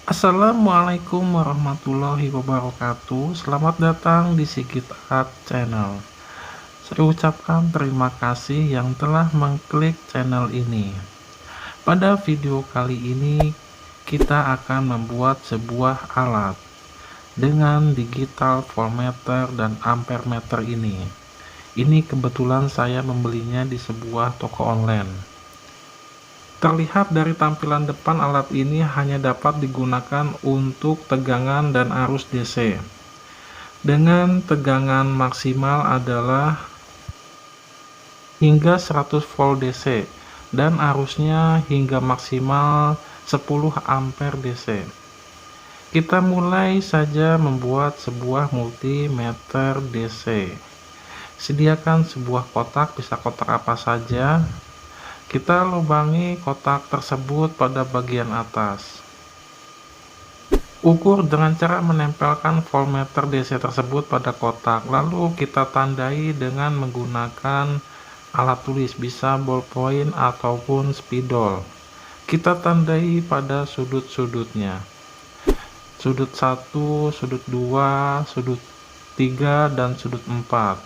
Assalamualaikum warahmatullahi wabarakatuh. Selamat datang di Sigit Art Channel. Saya ucapkan terima kasih yang telah mengklik channel ini. Pada video kali ini kita akan membuat sebuah alat dengan digital voltmeter dan ampermeter ini. Ini kebetulan saya membelinya di sebuah toko online. Terlihat dari tampilan depan, alat ini hanya dapat digunakan untuk tegangan dan arus DC. Dengan tegangan maksimal adalah hingga 100 volt DC dan arusnya hingga maksimal 10 ampere DC. Kita mulai saja membuat sebuah multimeter DC. Sediakan sebuah kotak, bisa kotak apa saja. Kita lubangi kotak tersebut pada bagian atas. Ukur dengan cara menempelkan voltmeter DC tersebut pada kotak, lalu kita tandai dengan menggunakan alat tulis, bisa ballpoint ataupun spidol. Kita tandai pada sudut-sudutnya. Sudut 1, sudut 2, sudut 3, dan sudut 4.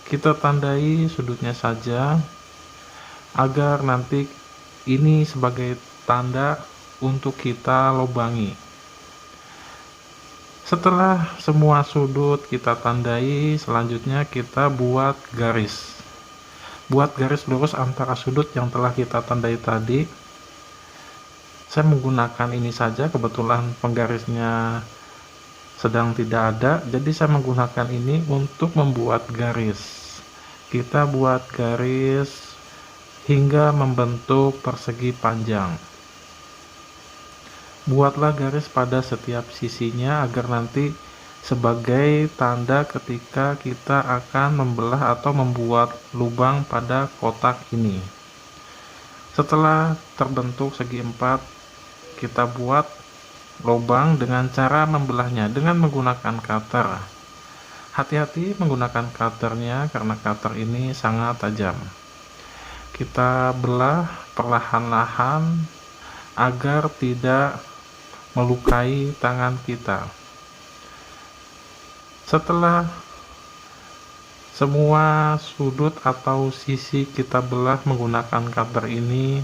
Kita tandai sudutnya saja agar nanti ini sebagai tanda untuk kita lubangi. Setelah semua sudut kita tandai, selanjutnya kita buat garis. Buat garis lurus antara sudut yang telah kita tandai tadi. Saya menggunakan ini saja, kebetulan penggarisnya sedang tidak ada, jadi saya menggunakan ini untuk membuat garis. Kita buat garis hingga membentuk persegi panjang. Buatlah garis pada setiap sisinya agar nanti sebagai tanda ketika kita akan membelah atau membuat lubang pada kotak ini. Setelah terbentuk segi 4, kita buat lubang dengan cara membelahnya dengan menggunakan cutter. Hati-hati menggunakan cutternya karena cutter ini sangat tajam. Kita belah perlahan-lahan agar tidak melukai tangan kita. Setelah semua sudut atau sisi kita belah menggunakan cutter ini,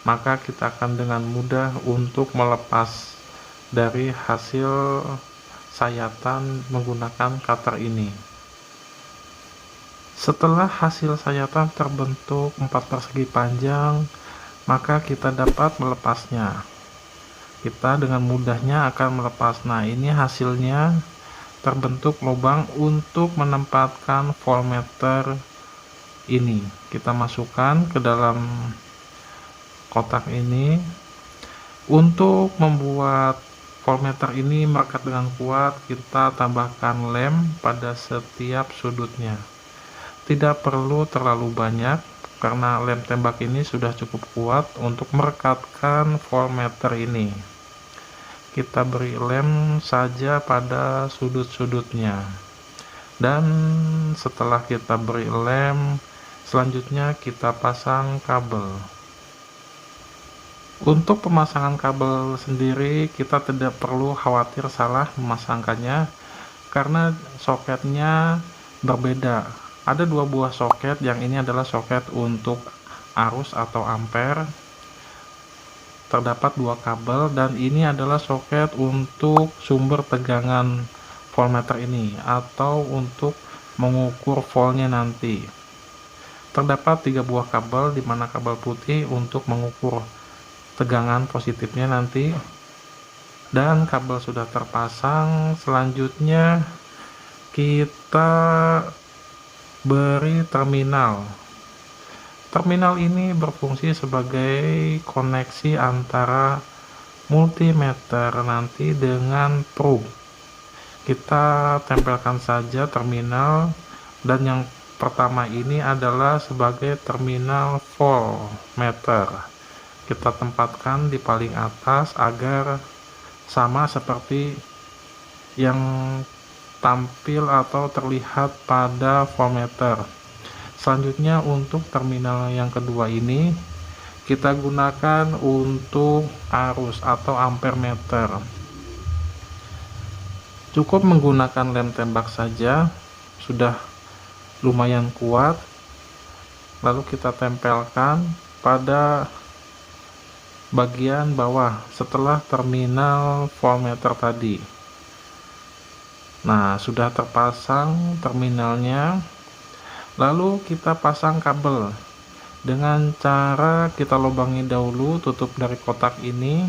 maka kita akan dengan mudah untuk melepas dari hasil sayatan menggunakan cutter ini. Setelah hasil sayatan terbentuk 4 persegi panjang, maka kita dapat melepasnya. Kita dengan mudahnya akan melepas. Nah, ini hasilnya terbentuk lubang untuk menempatkan voltmeter ini. Kita masukkan ke dalam kotak ini. Untuk membuat voltmeter ini melekat dengan kuat, kita tambahkan lem pada setiap sudutnya. Tidak perlu terlalu banyak karena lem tembak ini sudah cukup kuat untuk merekatkan voltmeter ini. Kita beri lem saja pada sudut-sudutnya. Dan setelah kita beri lem, selanjutnya kita pasang kabel. Untuk pemasangan kabel sendiri kita tidak perlu khawatir salah memasangkannya karena soketnya berbeda. Ada 2 buah soket, yang ini adalah soket untuk arus atau ampere. Terdapat 2 kabel dan ini adalah soket untuk sumber tegangan voltmeter ini atau untuk mengukur voltnya nanti. Terdapat 3 buah kabel, di mana kabel putih untuk mengukur tegangan positifnya nanti, dan kabel sudah terpasang. Selanjutnya kita beri terminal. Terminal ini berfungsi sebagai koneksi antara multimeter nanti dengan probe. Kita tempelkan saja terminal, dan yang pertama ini adalah sebagai terminal voltmeter. Kita tempatkan di paling atas agar sama seperti yang tampil atau terlihat pada voltmeter. Selanjutnya untuk terminal yang kedua ini kita gunakan untuk arus atau ampere meter. Cukup menggunakan lem tembak saja sudah lumayan kuat. Lalu kita tempelkan pada bagian bawah setelah terminal voltmeter tadi. Nah, sudah terpasang terminalnya. Lalu kita pasang kabel dengan cara kita lubangi dahulu tutup dari kotak ini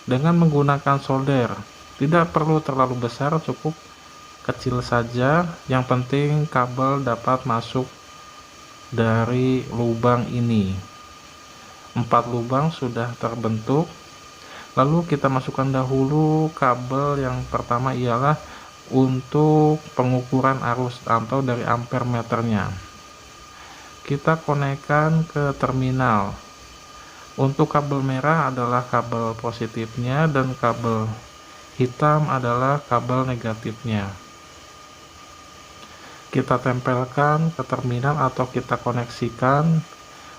dengan menggunakan solder. Tidak perlu terlalu besar, cukup kecil saja. Yang penting kabel dapat masuk dari lubang ini. 4 lubang sudah terbentuk. Lalu kita masukkan dahulu kabel yang pertama ialah untuk pengukuran arus atau dari ampere meternya. Kita konekkan ke terminal. Untuk kabel merah adalah kabel positifnya dan kabel hitam adalah kabel negatifnya. Kita tempelkan ke terminal atau kita koneksikan.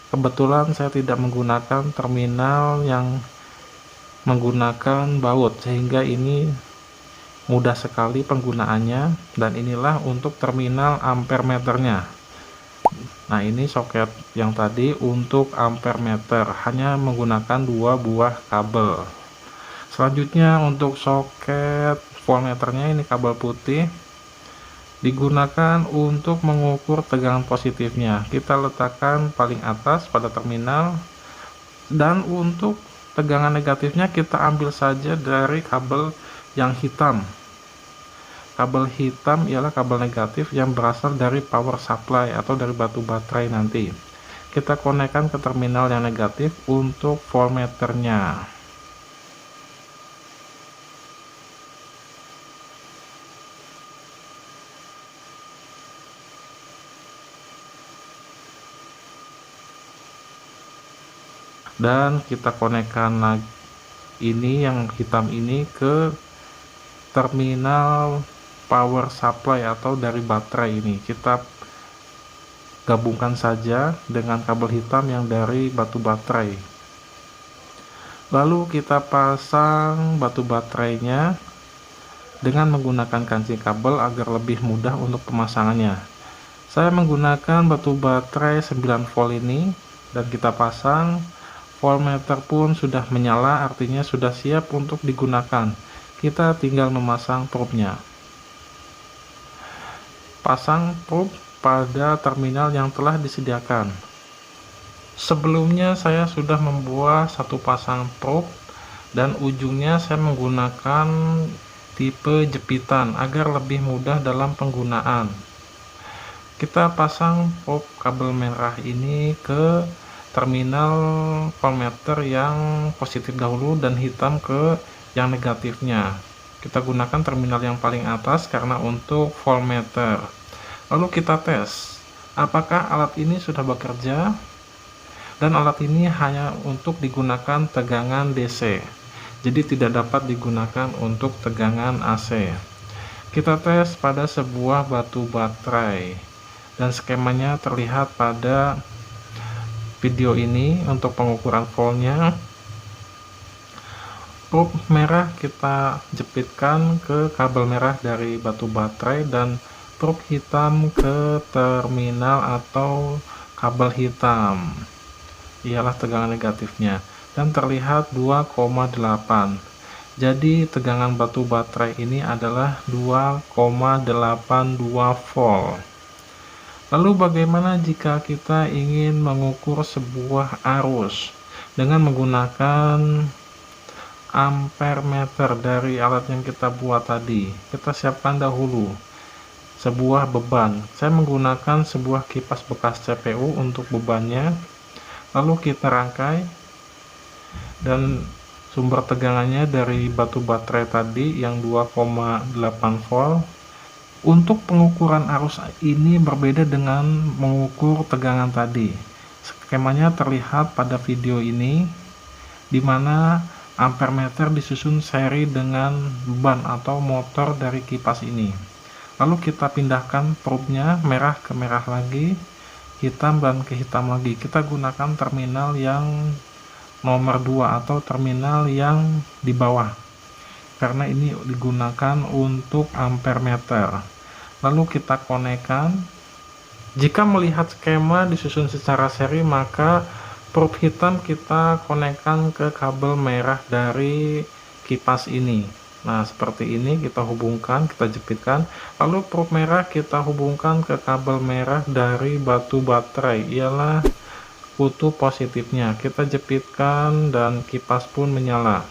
Kebetulan saya tidak menggunakan terminal yang menggunakan baut, sehingga ini mudah sekali penggunaannya. Dan inilah untuk terminal ampere meternya. Nah, ini soket yang tadi untuk ampere meter, hanya menggunakan 2 buah kabel. Selanjutnya untuk soket voltmeternya, ini kabel putih digunakan untuk mengukur tegangan positifnya. Kita letakkan paling atas pada terminal, dan untuk tegangan negatifnya kita ambil saja dari kabel yang hitam. Kabel hitam ialah kabel negatif yang berasal dari power supply atau dari batu baterai nanti. Kita konekkan ke terminal yang negatif untuk voltmeternya. Dan kita konekkan lagi ini yang hitam ini ke terminal power supply atau dari baterai ini. Kita gabungkan saja dengan kabel hitam yang dari batu baterai. Lalu kita pasang batu baterainya dengan menggunakan kancing kabel agar lebih mudah untuk pemasangannya. Saya menggunakan batu baterai 9 volt ini dan kita pasang. Voltmeter pun sudah menyala, artinya sudah siap untuk digunakan. Kita tinggal memasang probe-nya. Pasang probe pada terminal yang telah disediakan. Sebelumnya saya sudah membuat satu pasang probe dan ujungnya saya menggunakan tipe jepitan agar lebih mudah dalam penggunaan. Kita pasang probe kabel merah ini ke terminal voltmeter yang positif dahulu dan hitam ke yang negatifnya. Kita gunakan terminal yang paling atas karena untuk voltmeter. Lalu kita tes apakah alat ini sudah bekerja, dan alat ini hanya untuk digunakan tegangan DC, jadi tidak dapat digunakan untuk tegangan AC. Kita tes pada sebuah batu baterai dan skemanya terlihat pada video ini. Untuk pengukuran voltnya, probe merah kita jepitkan ke kabel merah dari batu baterai dan probe hitam ke terminal atau kabel hitam, ialah tegangan negatifnya, dan terlihat 2,8. Jadi tegangan batu baterai ini adalah 2,82 volt. Lalu bagaimana jika kita ingin mengukur sebuah arus dengan menggunakan ampere meter dari alat yang kita buat tadi? Kita siapkan dahulu sebuah beban. Saya menggunakan sebuah kipas bekas CPU untuk bebannya. Lalu kita rangkai, dan sumber tegangannya dari batu baterai tadi yang 2,8 volt. Untuk pengukuran arus ini berbeda dengan mengukur tegangan tadi. Skemanya terlihat pada video ini, di mana ampere meter disusun seri dengan beban atau motor dari kipas ini. Lalu kita pindahkan probe-nya merah ke merah lagi, hitam dan ke hitam lagi. Kita gunakan terminal yang nomor 2 atau terminal yang di bawah, karena ini digunakan untuk ampere meter. Lalu kita konekkan. Jika melihat skema disusun secara seri, maka probe hitam kita konekkan ke kabel merah dari kipas ini. Nah, seperti ini kita hubungkan, kita jepitkan. Lalu probe merah kita hubungkan ke kabel merah dari batu baterai, ialah kutu positifnya. Kita jepitkan dan kipas pun menyala.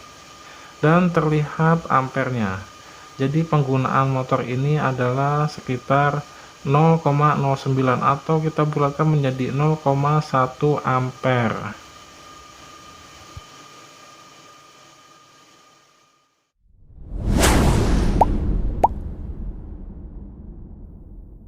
Dan terlihat ampernya. Jadi penggunaan motor ini adalah sekitar 0,09 atau kita bulatkan menjadi 0,1 ampere.